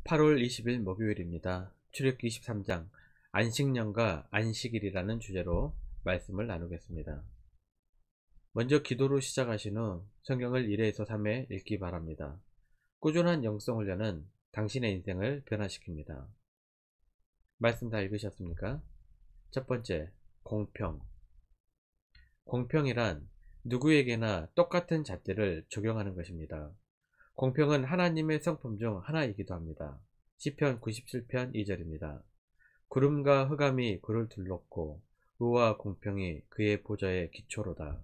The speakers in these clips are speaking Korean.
8월 20일 목요일입니다. 출애굽기 23장 안식년과 안식일이라는 주제로 말씀을 나누겠습니다. 먼저 기도로 시작하신 후 성경을 1회에서 3회 읽기 바랍니다. 꾸준한 영성 훈련은 당신의 인생을 변화시킵니다. 말씀 다 읽으셨습니까? 첫 번째, 공평. 공평이란 누구에게나 똑같은 잣대를 적용하는 것입니다. 공평은 하나님의 성품 중 하나이기도 합니다. 시편 97편 2절입니다. 구름과 흑암이 그를 둘렀고 의와 공평이 그의 보좌의 기초로다.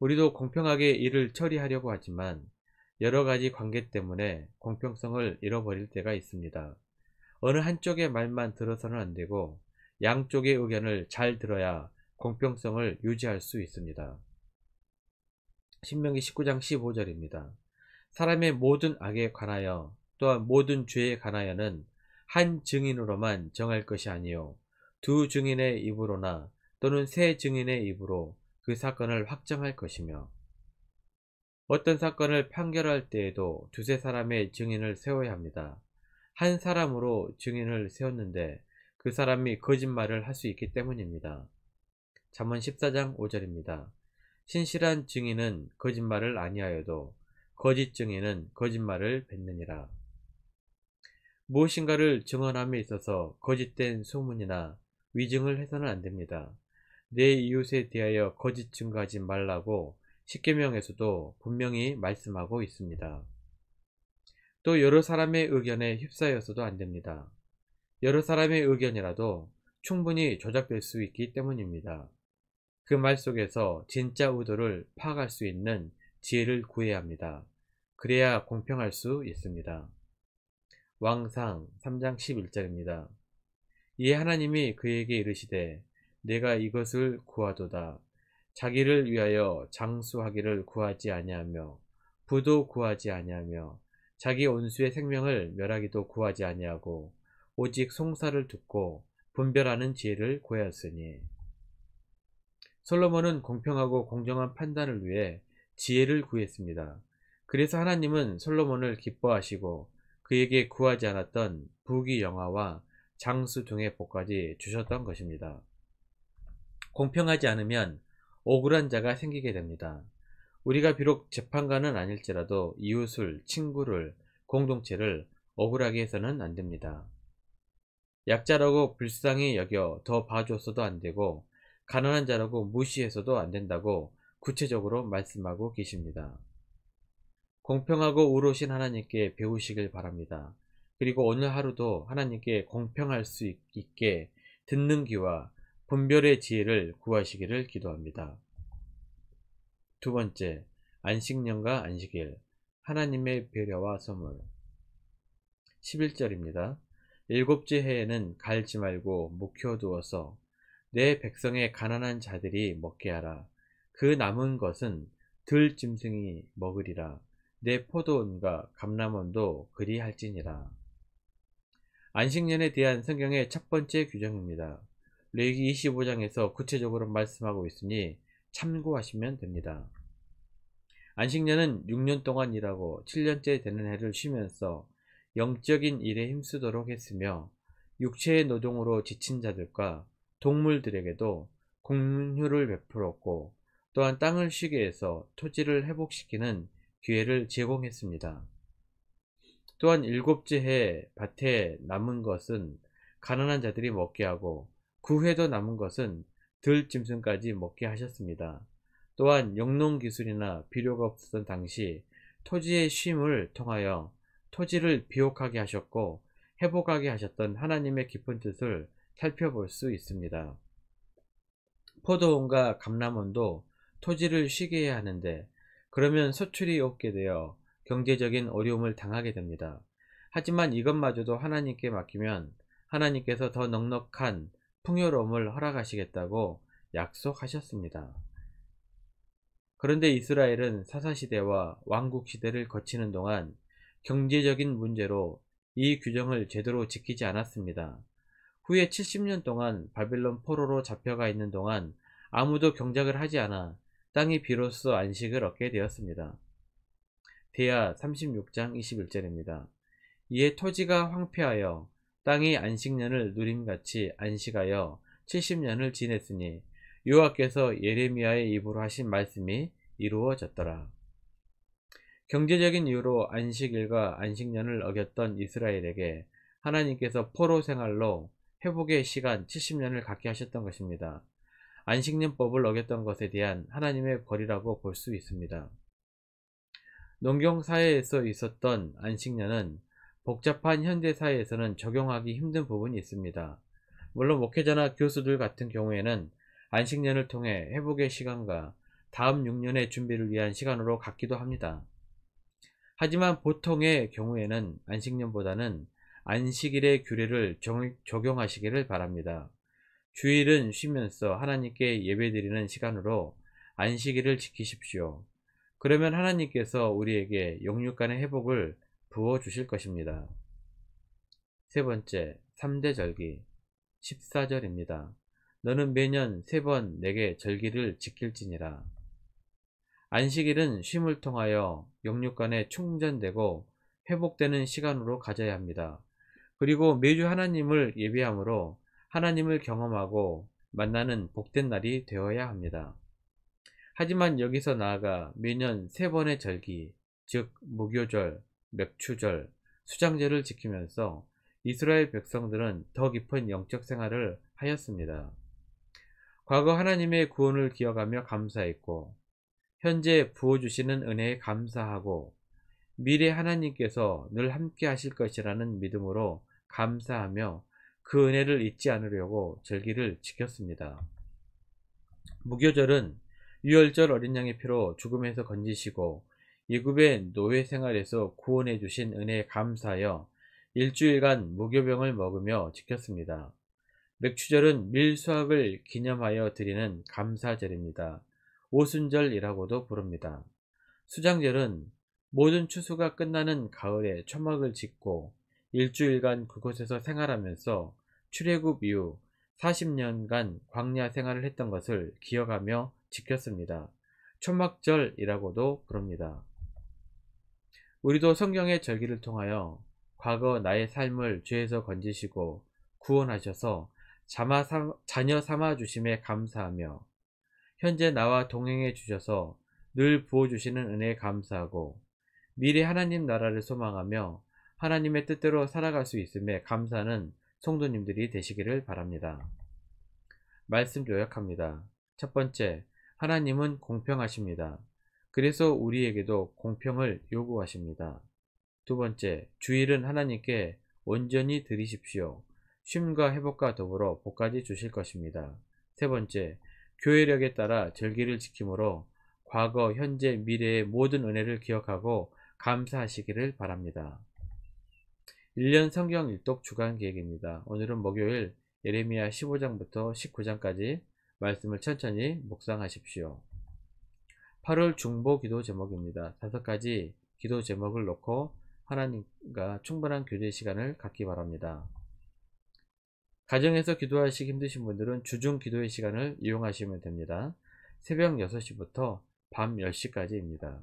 우리도 공평하게 일을 처리하려고 하지만 여러 가지 관계 때문에 공평성을 잃어버릴 때가 있습니다. 어느 한쪽의 말만 들어서는 안 되고 양쪽의 의견을 잘 들어야 공평성을 유지할 수 있습니다. 신명기 19장 15절입니다. 사람의 모든 악에 관하여 또한 모든 죄에 관하여는 한 증인으로만 정할 것이 아니요 두 증인의 입으로나 또는 세 증인의 입으로 그 사건을 확정할 것이며, 어떤 사건을 판결할 때에도 두세 사람의 증인을 세워야 합니다. 한 사람으로 증인을 세웠는데 그 사람이 거짓말을 할 수 있기 때문입니다. 잠언 14장 5절입니다. 신실한 증인은 거짓말을 아니하여도 거짓 증인은 거짓말을 뱉느니라. 무엇인가를 증언함에 있어서 거짓된 소문이나 위증을 해서는 안 됩니다. 내 이웃에 대하여 거짓 증거하지 말라고 십계명에서도 분명히 말씀하고 있습니다. 또 여러 사람의 의견에 휩싸여서도 안 됩니다. 여러 사람의 의견이라도 충분히 조작될 수 있기 때문입니다. 그 말 속에서 진짜 의도를 파악할 수 있는 지혜를 구해야 합니다. 그래야 공평할 수 있습니다. 왕상 3장 11절입니다. 이에 하나님이 그에게 이르시되 내가 이것을 구하도다. 자기를 위하여 장수하기를 구하지 아니하며 부도 구하지 아니하며 자기 온수의 생명을 멸하기도 구하지 아니하고 오직 송사를 듣고 분별하는 지혜를 구하였으니. 솔로몬은 공평하고 공정한 판단을 위해 지혜를 구했습니다. 그래서 하나님은 솔로몬을 기뻐하시고 그에게 구하지 않았던 부귀 영화와 장수 등의 복까지 주셨던 것입니다. 공평하지 않으면 억울한 자가 생기게 됩니다. 우리가 비록 재판관은 아닐지라도 이웃을, 친구를, 공동체를 억울하게 해서는 안 됩니다. 약자라고 불쌍히 여겨 더 봐줬어도 안 되고 가난한 자라고 무시해서도 안 된다고 구체적으로 말씀하고 계십니다. 공평하고 의로우신 하나님께 배우시길 바랍니다. 그리고 오늘 하루도 하나님께 공평할 수 있게 듣는 귀와 분별의 지혜를 구하시기를 기도합니다. 두 번째, 안식년과 안식일, 하나님의 배려와 선물. 11절입니다. 일곱째 해에는 갈지 말고 묵혀두어서 내 백성의 가난한 자들이 먹게 하라. 그 남은 것은 들짐승이 먹으리라. 내 포도원과 감람원도 그리할지니라. 안식년에 대한 성경의 첫 번째 규정입니다. 레위기 25장에서 구체적으로 말씀하고 있으니 참고하시면 됩니다. 안식년은 6년 동안 일하고 7년째 되는 해를 쉬면서 영적인 일에 힘쓰도록 했으며 육체의 노동으로 지친 자들과 동물들에게도 공휴를 베풀었고 또한 땅을 쉬게 해서 토지를 회복시키는 기회를 제공했습니다. 또한 일곱째 해 밭에 남은 것은 가난한 자들이 먹게 하고 그 해도 남은 것은 들짐승까지 먹게 하셨습니다. 또한 영농기술이나 비료가 없었던 당시 토지의 쉼을 통하여 토지를 비옥하게 하셨고 회복하게 하셨던 하나님의 깊은 뜻을 살펴볼 수 있습니다. 포도원과 감람원도 토지를 쉬게 해야 하는데 그러면 소출이 없게 되어 경제적인 어려움을 당하게 됩니다. 하지만 이것마저도 하나님께 맡기면 하나님께서 더 넉넉한 풍요로움을 허락하시겠다고 약속하셨습니다. 그런데 이스라엘은 사사시대와 왕국시대를 거치는 동안 경제적인 문제로 이 규정을 제대로 지키지 않았습니다. 후에 70년 동안 바벨론 포로로 잡혀가 있는 동안 아무도 경작을 하지 않아 땅이 비로소 안식을 얻게 되었습니다. 대하 36장 21절입니다. 이에 토지가 황폐하여 땅이 안식년을 누림같이 안식하여 70년을 지냈으니 여호와께서 예레미야의 입으로 하신 말씀이 이루어졌더라. 경제적인 이유로 안식일과 안식년을 어겼던 이스라엘에게 하나님께서 포로 생활로 회복의 시간 70년을 갖게 하셨던 것입니다. 안식년법을 어겼던 것에 대한 하나님의 벌이라고 볼 수 있습니다. 농경사회에서 있었던 안식년은 복잡한 현대사회에서는 적용하기 힘든 부분이 있습니다. 물론 목회자나 교수들 같은 경우에는 안식년을 통해 회복의 시간과 다음 6년의 준비를 위한 시간으로 갖기도 합니다. 하지만 보통의 경우에는 안식년보다는 안식일의 규례를 적용하시기를 바랍니다. 주일은 쉬면서 하나님께 예배드리는 시간으로 안식일을 지키십시오. 그러면 하나님께서 우리에게 영육간의 회복을 부어 주실 것입니다. 세 번째, 3대 절기 14절입니다. 너는 매년 3번 내게 절기를 지킬지니라. 안식일은 쉼을 통하여 영육간에 충전되고 회복되는 시간으로 가져야 합니다. 그리고 매주 하나님을 예배함으로 하나님을 경험하고 만나는 복된 날이 되어야 합니다. 하지만 여기서 나아가 매년 3번의 절기, 즉 무교절, 맥추절, 수장절을 지키면서 이스라엘 백성들은 더 깊은 영적 생활을 하였습니다. 과거 하나님의 구원을 기억하며 감사했고 현재 부어주시는 은혜에 감사하고 미래 하나님께서 늘 함께 하실 것이라는 믿음으로 감사하며 그 은혜를 잊지 않으려고 절기를 지켰습니다. 무교절은 유월절 어린 양의 피로 죽음에서 건지시고 애굽의 노예 생활에서 구원해 주신 은혜에 감사하여 일주일간 무교병을 먹으며 지켰습니다. 맥추절은 밀수확을 기념하여 드리는 감사절입니다. 오순절이라고도 부릅니다. 수장절은 모든 추수가 끝나는 가을에 초막을 짓고 일주일간 그곳에서 생활하면서 출애굽 이후 40년간 광야 생활을 했던 것을 기억하며 지켰습니다. 초막절이라고도 부릅니다. 우리도 성경의 절기를 통하여 과거 나의 삶을 죄에서 건지시고 구원하셔서 자녀 삼아 주심에 감사하며 현재 나와 동행해 주셔서 늘 부어주시는 은혜에 감사하고 미래 하나님 나라를 소망하며 하나님의 뜻대로 살아갈 수 있음에 감사하는 성도님들이 되시기를 바랍니다. 말씀 요약합니다. 첫 번째, 하나님은 공평하십니다. 그래서 우리에게도 공평을 요구하십니다. 두 번째, 주일은 하나님께 온전히 드리십시오. 쉼과 회복과 더불어 복까지 주실 것입니다. 세 번째, 교회력에 따라 절기를 지킴으로 과거, 현재, 미래의 모든 은혜를 기억하고 감사하시기를 바랍니다. 1년 성경 일독 주간 계획입니다. 오늘은 목요일 예레미야 15장부터 19장까지 말씀을 천천히 묵상하십시오. 8월 중보 기도 제목입니다. 5가지 기도 제목을 놓고 하나님과 충분한 교제 시간을 갖기 바랍니다. 가정에서 기도하시기 힘드신 분들은 주중 기도의 시간을 이용하시면 됩니다. 새벽 6시부터 밤 10시까지입니다.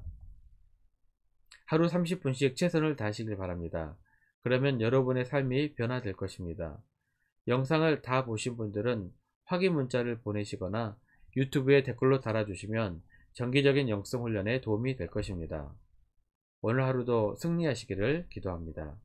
하루 30분씩 최선을 다하시길 바랍니다. 그러면 여러분의 삶이 변화될 것입니다. 영상을 다 보신 분들은 확인 문자를 보내시거나 유튜브에 댓글로 달아주시면 정기적인 영성 훈련에 도움이 될 것입니다. 오늘 하루도 승리하시기를 기도합니다.